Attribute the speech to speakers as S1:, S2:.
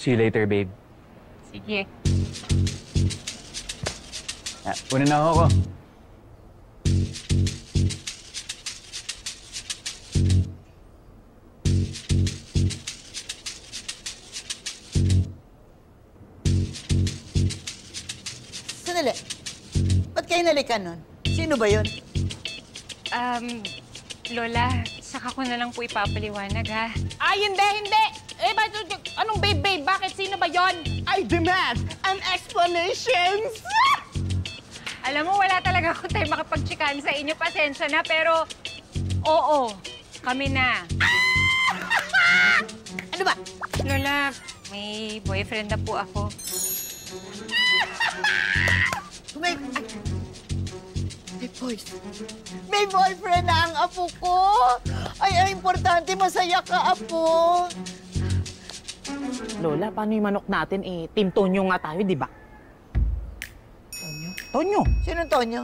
S1: See you later, babe.
S2: Sige.
S1: Una na ako.
S3: Sandali. Ba't kayo nalikan nun? Sino ba yun?
S2: Lola, saka ko na lang po ipapaliwanag, ha?
S4: Ay, hindi! Eh, anong babe? Bakit? Sino ba yon? I demand an explanation!
S2: Alam mo, wala talaga akong tayo makapagtsikan sa inyo. Pasensya na, pero oo, kami na.
S3: Ano ba?
S2: Lola, may boyfriend na po ako.
S3: May boyfriend na ang apo ko. Ay, ang importante, masaya ka, apo.
S4: Lola, paano yung manok natin? Eh, Team Tonyo nga tayo, di ba? Tonyo? Tonyo?
S3: Sinong Tonyo?